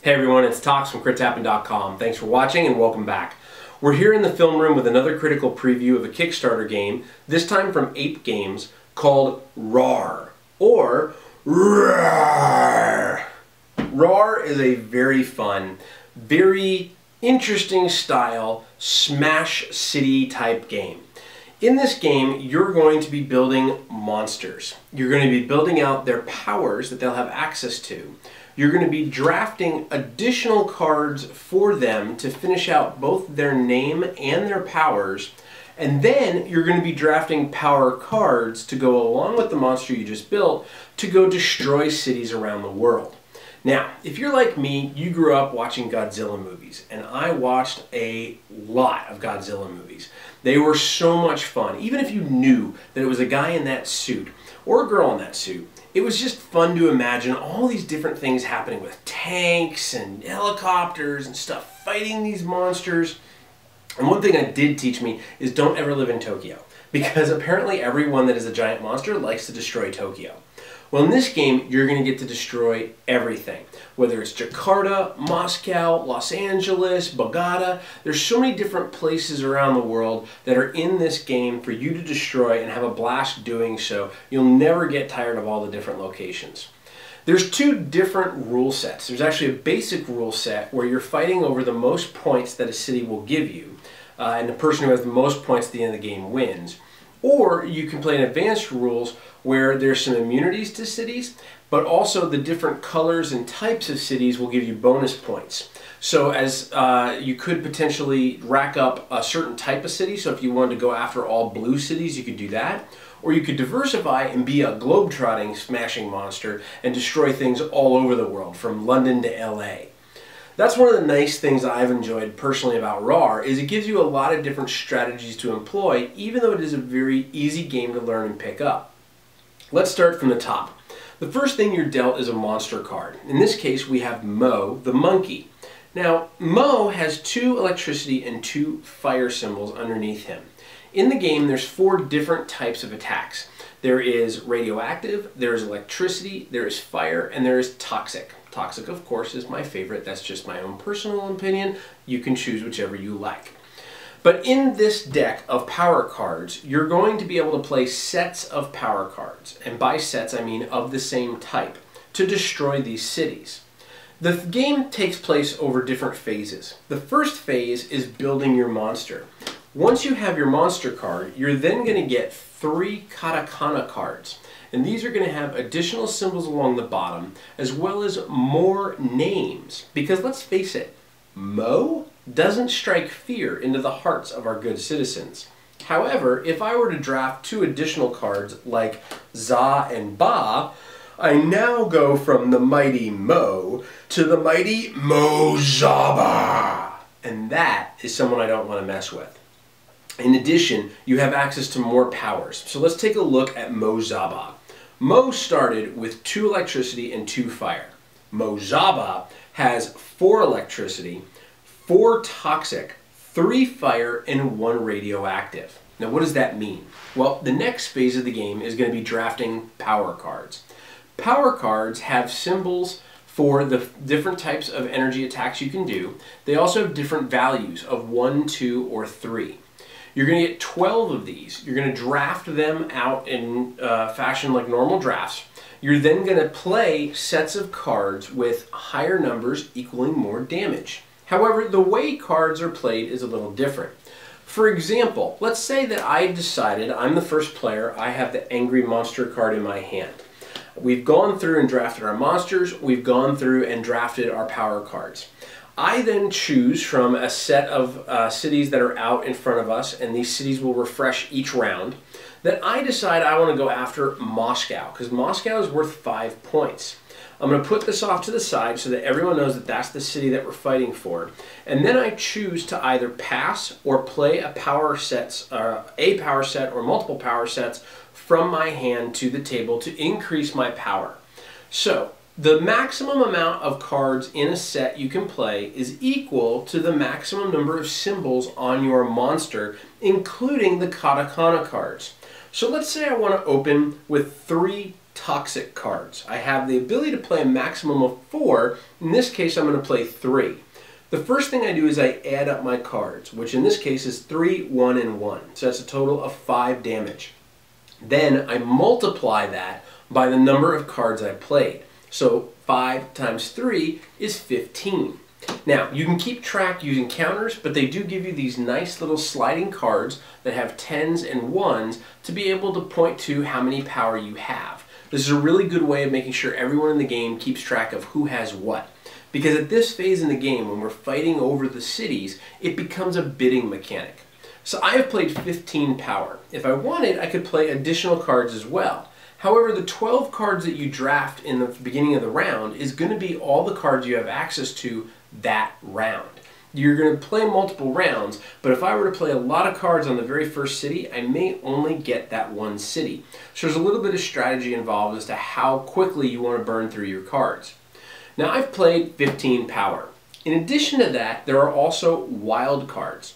Hey everyone, it's Tox from CritTapping.com. Thanks for watching and welcome back. We're here in the film room with another critical preview of a Kickstarter game, this time from Ape Games, called RARRR, or RARRR. RARRR is a very fun, very interesting style Smash City type game. In this game, you're going to be building monsters. You're going to be building out their powers that they'll have access to. You're going to be drafting additional cards for them to finish out both their name and their powers. And then you're going to be drafting power cards to go along with the monster you just built to go destroy cities around the world. Now, if you're like me, you grew up watching Godzilla movies, and I watched a lot of Godzilla movies. They were so much fun. Even if you knew that it was a guy in that suit or a girl in that suit, it was just fun to imagine all these different things happening with tanks and helicopters and stuff, fighting these monsters. And one thing that did teach me is don't ever live in Tokyo, because apparently everyone that is a giant monster likes to destroy Tokyo. Well, in this game, you're going to get to destroy everything. Whether it's Jakarta, Moscow, Los Angeles, Bogota, there's so many different places around the world that are in this game for you to destroy and have a blast doing so. You'll never get tired of all the different locations. There's two different rule sets. There's actually a basic rule set where you're fighting over the most points that a city will give you, and the person who has the most points at the end of the game wins. Or you can play in advanced rules where there's some immunities to cities, but also the different colors and types of cities will give you bonus points. So as you could potentially rack up a certain type of city, so if you wanted to go after all blue cities, you could do that. Or you could diversify and be a globe-trotting smashing monster and destroy things all over the world, from London to LA. That's one of the nice things I've enjoyed personally about RARRR, is it gives you a lot of different strategies to employ, even though it is a very easy game to learn and pick up. Let's start from the top. The first thing you're dealt is a monster card. In this case, we have Mo, the monkey. Now, Mo has 2 electricity and 2 fire symbols underneath him. In the game, there's 4 different types of attacks. There is radioactive, there is electricity, there is fire, and there is toxic. Toxic, of course, is my favorite. That's just my own personal opinion. You can choose whichever you like. But in this deck of power cards, you're going to be able to play sets of power cards. And by sets, I mean of the same type, to destroy these cities. The game takes place over different phases. The first phase is building your monster. Once you have your monster card, you're then going to get 3 katakana cards. And these are going to have additional symbols along the bottom, as well as more names. Because let's face it, Mo doesn't strike fear into the hearts of our good citizens. However, if I were to draft 2 additional cards like Za and Ba, I now go from the mighty Mo to the mighty Mozaba. And that is someone I don't want to mess with. In addition, you have access to more powers. So let's take a look at Mozaba. Mo started with 2 electricity and 2 fire. Mozaba has 4 electricity, 4 toxic, 3 fire, and 1 radioactive. Now what does that mean? Well, the next phase of the game is going to be drafting power cards. Power cards have symbols for the different types of energy attacks you can do. They also have different values of 1, 2, or 3. You're going to get 12 of these. You're going to draft them out in fashion like normal drafts. You're then going to play sets of cards with higher numbers equaling more damage. However, the way cards are played is a little different. For example, let's say that I decided I'm the first player, I have the Angry Monster card in my hand. We've gone through and drafted our monsters, we've gone through and drafted our power cards. I then choose from a set of cities that are out in front of us, and these cities will refresh each round, that I decide I want to go after Moscow, because Moscow is worth 5 points. I'm going to put this off to the side so that everyone knows that that's the city that we're fighting for. And then I choose to either pass or play a power set or multiple power sets from my hand to the table to increase my power. So the maximum amount of cards in a set you can play is equal to the maximum number of symbols on your monster, including the katakana cards. So let's say I want to open with 3 toxic cards. I have the ability to play a maximum of 4. In this case, I'm going to play 3. The first thing I do is I add up my cards, which in this case is 3, 1, and 1. So that's a total of 5 damage. Then I multiply that by the number of cards I played. So 5 times 3 is 15. Now, you can keep track using counters, but they do give you these nice little sliding cards that have 10s and 1s to be able to point to how many power you have. This is a really good way of making sure everyone in the game keeps track of who has what. Because at this phase in the game, when we're fighting over the cities, it becomes a bidding mechanic. So I have played 15 power. If I wanted, I could play additional cards as well. However, the 12 cards that you draft in the beginning of the round is going to be all the cards you have access to that round. You're going to play multiple rounds, but if I were to play a lot of cards on the very first city, I may only get that one city. So there's a little bit of strategy involved as to how quickly you want to burn through your cards. Now, I've played 15 power. In addition to that, there are also wild cards.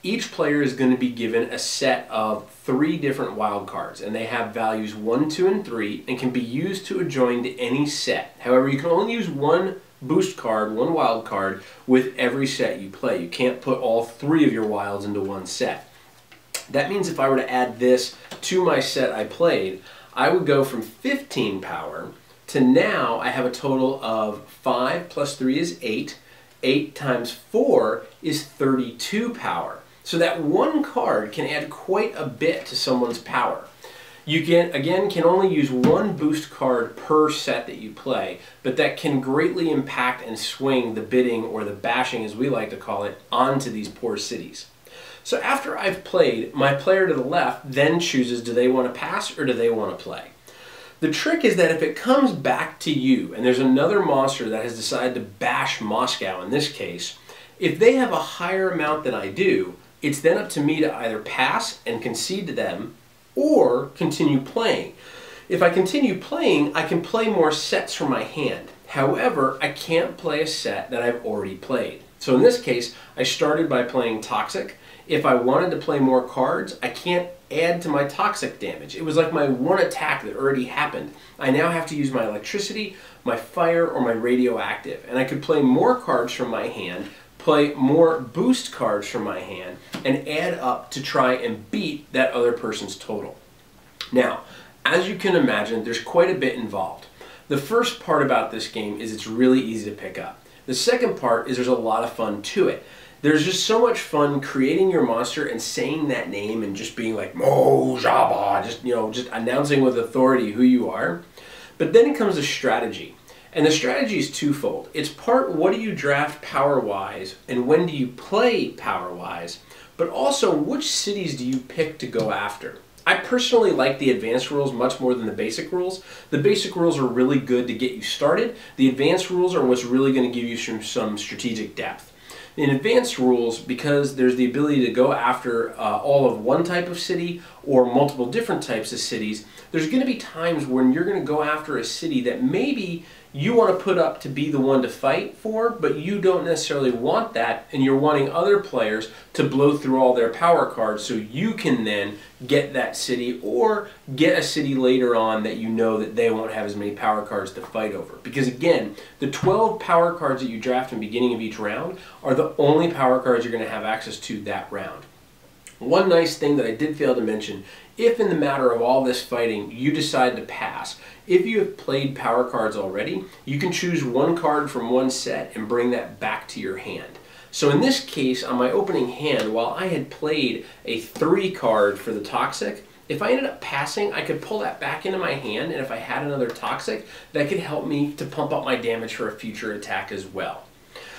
Each player is going to be given a set of 3 different wild cards, and they have values 1, 2, and 3, and can be used to adjoin to any set. However, you can only use 1 boost card, 1 wild card, with every set you play. You can't put all 3 of your wilds into one set. That means if I were to add this to my set I played, I would go from 15 power to now I have a total of 5 plus 3 is 8. 8 times 4 is 32 power. So that 1 card can add quite a bit to someone's power. You can only use 1 boost card per set that you play, but that can greatly impact and swing the bidding, or the bashing as we like to call it, onto these poor cities. So after I've played, my player to the left then chooses, do they want to pass or do they want to play? The trick is that if it comes back to you and there's another monster that has decided to bash Moscow in this case, if they have a higher amount than I do, it's then up to me to either pass and concede to them or continue playing. If I continue playing, I can play more sets from my hand. However, I can't play a set that I've already played. So in this case, I started by playing Toxic. If I wanted to play more cards, I can't add to my Toxic damage. It was like my one attack that already happened. I now have to use my Electricity, my Fire, or my Radioactive. And I could play more cards from my hand, play more boost cards from my hand, and add up to try and beat that other person's total. Now, as you can imagine, there's quite a bit involved. The first part about this game is it's really easy to pick up. The second part is there's a lot of fun to it. There's just so much fun creating your monster and saying that name and just being like, Mo Jabba, just announcing with authority who you are. But then it comes to strategy. And the strategy is twofold. It's part, what do you draft power-wise, and when do you play power-wise, but also which cities do you pick to go after. I personally like the advanced rules much more than the basic rules. The basic rules are really good to get you started. The advanced rules are what's really going to give you some strategic depth. In advanced rules, because there's the ability to go after all of one type of city or multiple different types of cities, there's going to be times when you're going to go after a city that maybe you want to put up to be the one to fight for, but you don't necessarily want that, and you're wanting other players to blow through all their power cards so you can then get that city, or get a city later on that you know that they won't have as many power cards to fight over. Because again, the 12 power cards that you draft in the beginning of each round are the only power cards you're going to have access to that round. One nice thing that I did fail to mention, if in the matter of all this fighting you decide to pass, if you have played power cards already, you can choose 1 card from one set and bring that back to your hand. So in this case, on my opening hand, while I had played a 3 card for the Toxic, if I ended up passing, I could pull that back into my hand, and if I had another Toxic, that could help me to pump up my damage for a future attack as well.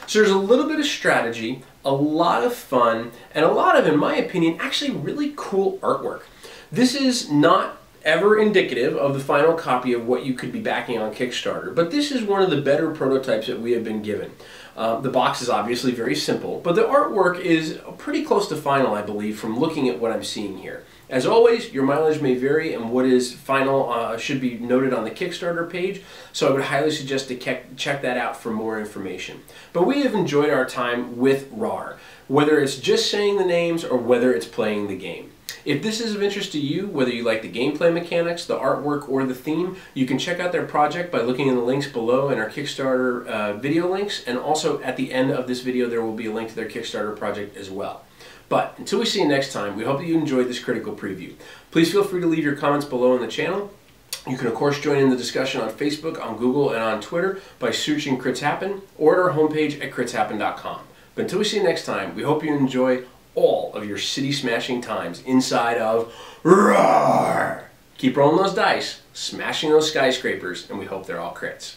So there's a little bit of strategy, a lot of fun, and a lot of, in my opinion, actually really cool artwork. This is not ever indicative of the final copy of what you could be backing on Kickstarter, but this is one of the better prototypes that we have been given. The box is obviously very simple, but the artwork is pretty close to final, I believe, from looking at what I'm seeing here. As always, your mileage may vary, and what is final should be noted on the Kickstarter page, so I would highly suggest to check that out for more information. But we have enjoyed our time with RARRR, whether it's just saying the names or whether it's playing the game. If this is of interest to you, whether you like the gameplay mechanics, the artwork, or the theme, you can check out their project by looking in the links below in our Kickstarter video links, and also at the end of this video there will be a link to their Kickstarter project as well. But until we see you next time, we hope that you enjoyed this critical preview. Please feel free to leave your comments below on the channel. You can of course join in the discussion on Facebook, on Google, and on Twitter by searching Crits Happen, or at our homepage at critshappen.com. But until we see you next time, we hope you enjoy all of your city smashing times inside of RARRR. Keep rolling those dice, smashing those skyscrapers, and we hope they're all crits.